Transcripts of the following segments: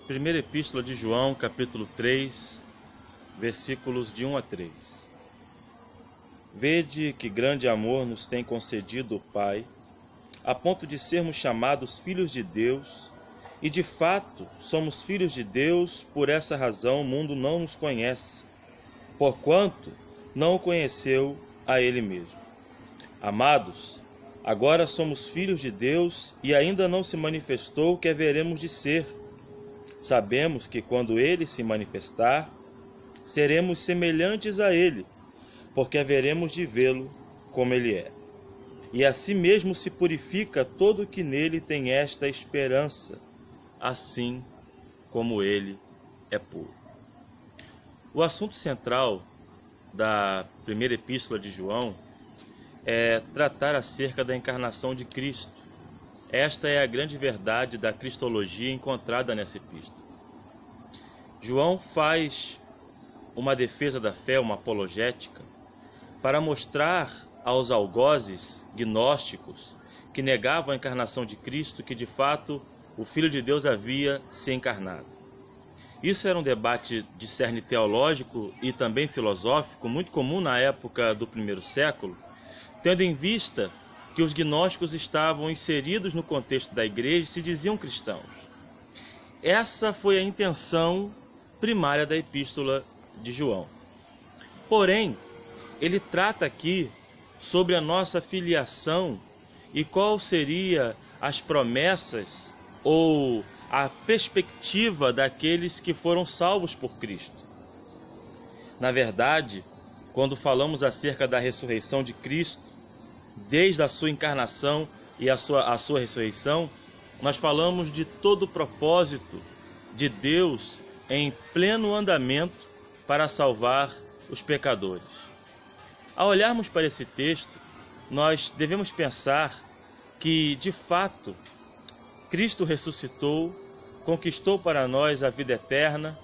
Primeira Epístola de João, capítulo 3, versículos de 1 a 3. Vede que grande amor nos tem concedido o Pai, a ponto de sermos chamados filhos de Deus, e de fato somos filhos de Deus. Por essa razão o mundo não nos conhece, porquanto não o conheceu a Ele mesmo. Amados, agora somos filhos de Deus e ainda não se manifestou o que haveremos de ser. Sabemos que quando Ele se manifestar, seremos semelhantes a Ele, porque haveremos de vê-lo como Ele é. E assim mesmo se purifica todo o que nele tem esta esperança, assim como Ele é puro. O assunto central da primeira epístola de João é tratar acerca da encarnação de Cristo. Esta é a grande verdade da cristologia encontrada nessa epístola. João faz uma defesa da fé, uma apologética, para mostrar aos algozes gnósticos que negavam a encarnação de Cristo que de fato o Filho de Deus havia se encarnado. Isso era um debate de cerne teológico e também filosófico muito comum na época do primeiro século, tendo em vista que os gnósticos estavam inseridos no contexto da igreja e se diziam cristãos. Essa foi a intenção primária da epístola de João. Porém, ele trata aqui sobre a nossa filiação e qual seria as promessas ou a perspectiva daqueles que foram salvos por Cristo. Na verdade, quando falamos acerca da ressurreição de Cristo, desde a sua encarnação e a sua ressurreição, nós falamos de todo o propósito de Deus em pleno andamento para salvar os pecadores. Ao olharmos para esse texto, nós devemos pensar que, de fato, Cristo ressuscitou, conquistou para nós a vida eterna,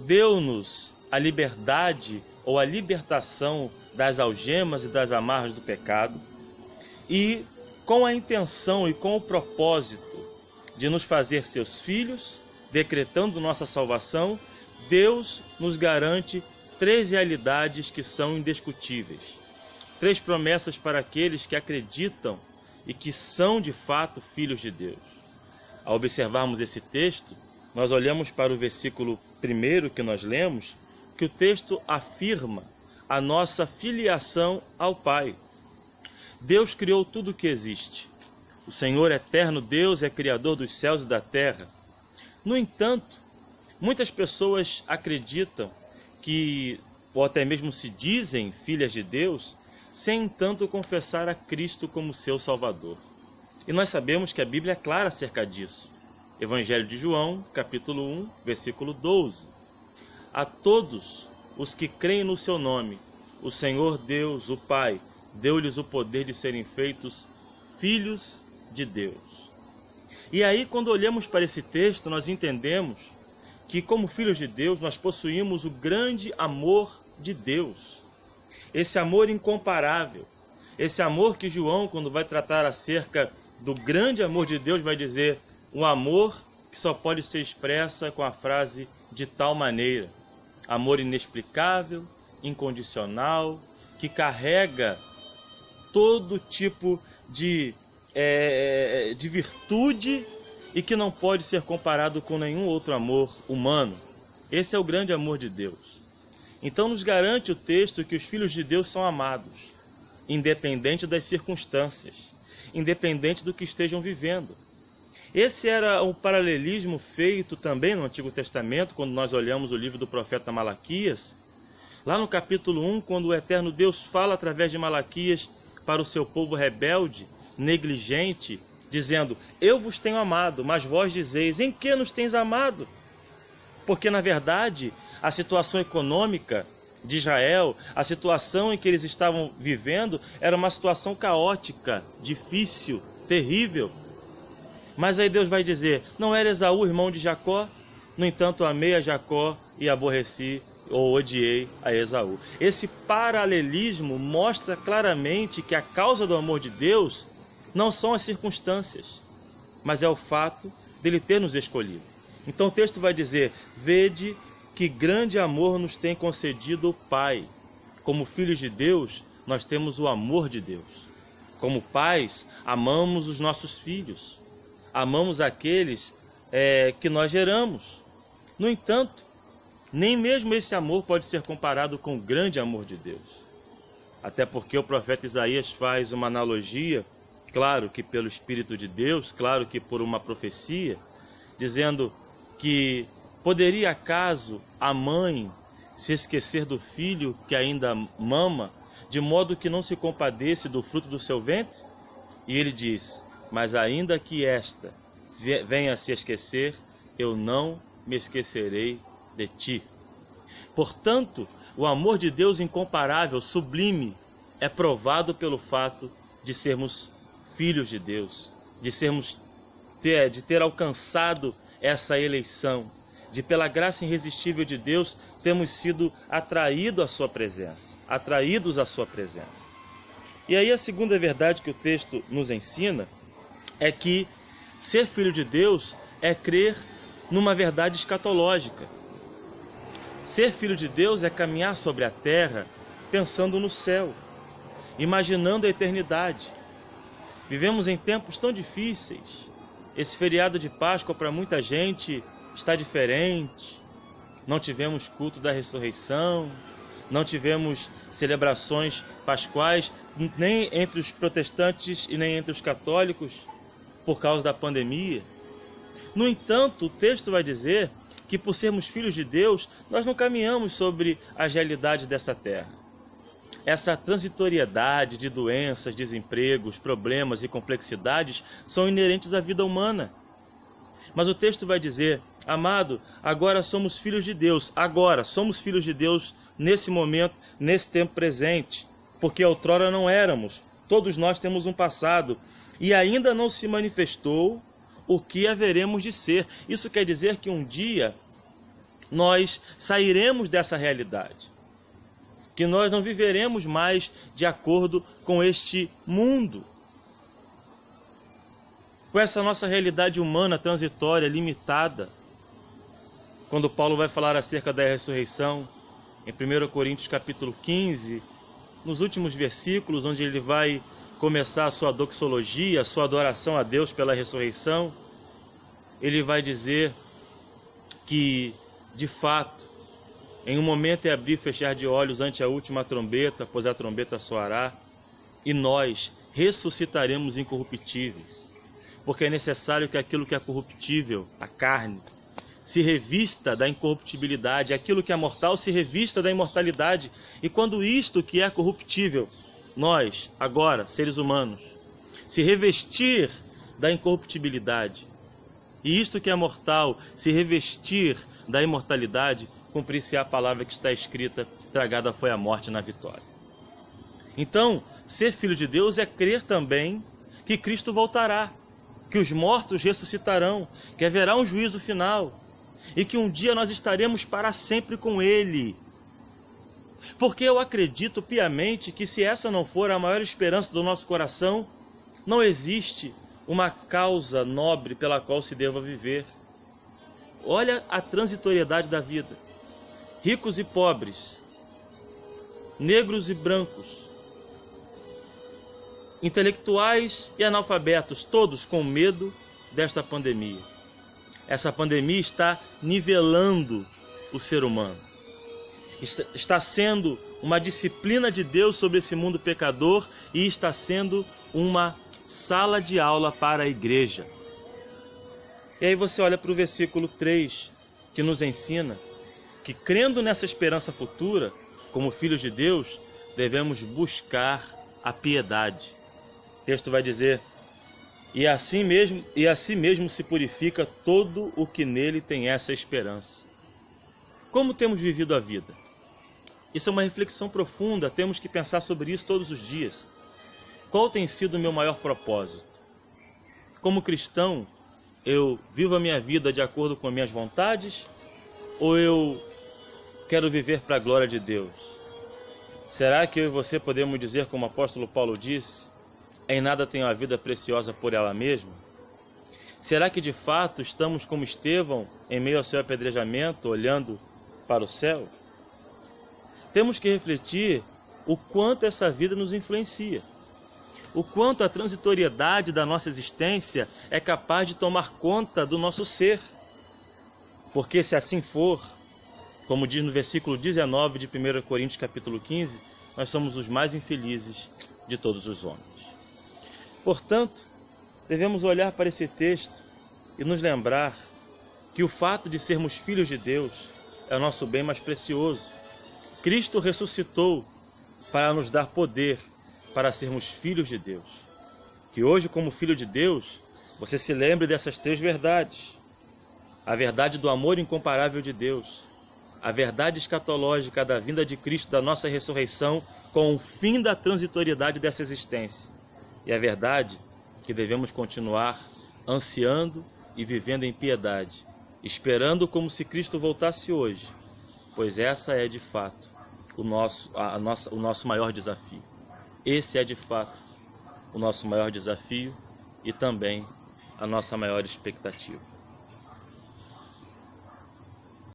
deu-nos a liberdade ou a libertação das algemas e das amarras do pecado, e com a intenção e com o propósito de nos fazer seus filhos, decretando nossa salvação, Deus nos garante 3 realidades que são indiscutíveis. 3 promessas para aqueles que acreditam e que são de fato filhos de Deus. Ao observarmos esse texto, nós olhamos para o versículo 1 que nós lemos, que o texto afirma a nossa filiação ao Pai. Deus criou tudo o que existe. O Senhor eterno Deus é criador dos céus e da terra. No entanto, muitas pessoas acreditam que, ou até mesmo se dizem filhas de Deus, sem entanto confessar a Cristo como seu Salvador. E nós sabemos que a Bíblia é clara acerca disso. Evangelho de João, capítulo 1, versículo 12. A todos os que creem no seu nome, o Senhor Deus, o Pai, deu-lhes o poder de serem feitos filhos de Deus. E aí, quando olhamos para esse texto, nós entendemos que, como filhos de Deus, nós possuímos o grande amor de Deus. Esse amor incomparável, esse amor que João, quando vai tratar acerca do grande amor de Deus, vai dizer um amor que só pode ser expressa com a frase de tal maneira. Amor inexplicável, incondicional, que carrega todo tipo de virtude e que não pode ser comparado com nenhum outro amor humano. Esse é o grande amor de Deus. Então nos garante o texto que os filhos de Deus são amados, independente das circunstâncias, independente do que estejam vivendo. Esse era um paralelismo feito também no Antigo Testamento, quando nós olhamos o livro do profeta Malaquias. Lá no capítulo 1, quando o eterno Deus fala através de Malaquias para o seu povo rebelde, negligente, dizendo: eu vos tenho amado, mas vós dizeis: em que nos tens amado? Porque, na verdade, a situação econômica de Israel, a situação em que eles estavam vivendo, era uma situação caótica, difícil, terrível. Mas aí Deus vai dizer: não era Esaú irmão de Jacó? No entanto, amei a Jacó e aborreci ou odiei a Esaú. Esse paralelismo mostra claramente que a causa do amor de Deus não são as circunstâncias, mas é o fato dele ter nos escolhido. Então o texto vai dizer: vede que grande amor nos tem concedido o Pai. Como filhos de Deus, nós temos o amor de Deus. Como pais, amamos os nossos filhos. Amamos aqueles que nós geramos. No entanto, nem mesmo esse amor pode ser comparado com o grande amor de Deus. Até porque o profeta Isaías faz uma analogia, claro que pelo Espírito de Deus, claro que por uma profecia, dizendo que poderia acaso a mãe se esquecer do filho que ainda mama, de modo que não se compadece do fruto do seu ventre? E ele diz: mas ainda que esta venha a se esquecer, eu não me esquecerei de ti. Portanto, o amor de Deus incomparável, sublime, é provado pelo fato de sermos filhos de Deus, de ter alcançado essa eleição, de pela graça irresistível de Deus termos sido atraídos à sua presença. E aí a segunda verdade que o texto nos ensina é que ser filho de Deus é crer numa verdade escatológica. Ser filho de Deus é caminhar sobre a terra pensando no céu, imaginando a eternidade. Vivemos em tempos tão difíceis. Esse feriado de Páscoa para muita gente está diferente. Não tivemos culto da ressurreição, não tivemos celebrações pascuais, nem entre os protestantes e nem entre os católicos, por causa da pandemia. No entanto, o texto vai dizer que por sermos filhos de Deus, nós não caminhamos sobre as realidades dessa terra. Essa transitoriedade de doenças, desempregos, problemas e complexidades são inerentes à vida humana. Mas o texto vai dizer: amado, agora somos filhos de Deus. Agora somos filhos de Deus nesse momento, nesse tempo presente. Porque outrora não éramos. Todos nós temos um passado. E ainda não se manifestou o que haveremos de ser. Isso quer dizer que um dia nós sairemos dessa realidade. Que nós não viveremos mais de acordo com este mundo. Com essa nossa realidade humana, transitória, limitada. Quando Paulo vai falar acerca da ressurreição, em 1 Coríntios capítulo 15, nos últimos versículos, onde ele vai começar a sua doxologia, a sua adoração a Deus pela ressurreição, ele vai dizer que, de fato, em um momento é abrir e fechar de olhos ante a última trombeta, pois a trombeta soará, e nós ressuscitaremos incorruptíveis. Porque é necessário que aquilo que é corruptível, a carne, se revista da incorruptibilidade, aquilo que é mortal se revista da imortalidade. E quando isto que é corruptível, nós, agora, seres humanos, se revestir da incorruptibilidade, e isto que é mortal se revestir da imortalidade, cumprir-se a palavra que está escrita: tragada foi a morte na vitória. Então, ser filho de Deus é crer também que Cristo voltará, que os mortos ressuscitarão, que haverá um juízo final e que um dia nós estaremos para sempre com Ele. Porque eu acredito piamente que, se essa não for a maior esperança do nosso coração, não existe uma causa nobre pela qual se deva viver. Olha a transitoriedade da vida. Ricos e pobres, negros e brancos, intelectuais e analfabetos, todos com medo desta pandemia. Essa pandemia está nivelando o ser humano. Está sendo uma disciplina de Deus sobre esse mundo pecador e está sendo uma sala de aula para a igreja. E aí você olha para o versículo 3, que nos ensina que, crendo nessa esperança futura, como filhos de Deus, devemos buscar a piedade. O texto vai dizer: e assim mesmo se purifica todo o que nele tem essa esperança. Como temos vivido a vida? Isso é uma reflexão profunda, temos que pensar sobre isso todos os dias. Qual tem sido o meu maior propósito? Como cristão, eu vivo a minha vida de acordo com as minhas vontades, ou eu quero viver para a glória de Deus? Será que eu e você podemos dizer, como o apóstolo Paulo disse: em nada tenho a vida preciosa por ela mesma? Será que de fato estamos como Estevão em meio ao seu apedrejamento, olhando para o céu? Temos que refletir o quanto essa vida nos influencia, o quanto a transitoriedade da nossa existência é capaz de tomar conta do nosso ser. Porque se assim for, como diz no versículo 19 de 1 Coríntios capítulo 15, nós somos os mais infelizes de todos os homens. Portanto, devemos olhar para esse texto e nos lembrar que o fato de sermos filhos de Deus é o nosso bem mais precioso. Cristo ressuscitou para nos dar poder para sermos filhos de Deus. Que hoje, como filho de Deus, você se lembre dessas 3 verdades. A verdade do amor incomparável de Deus, a verdade escatológica da vinda de Cristo, da nossa ressurreição, com o fim da transitoriedade dessa existência. E a verdade que devemos continuar ansiando e vivendo em piedade, esperando como se Cristo voltasse hoje, pois essa é de fato o nosso maior desafio. Esse é de fato o nosso maior desafio e também a nossa maior expectativa.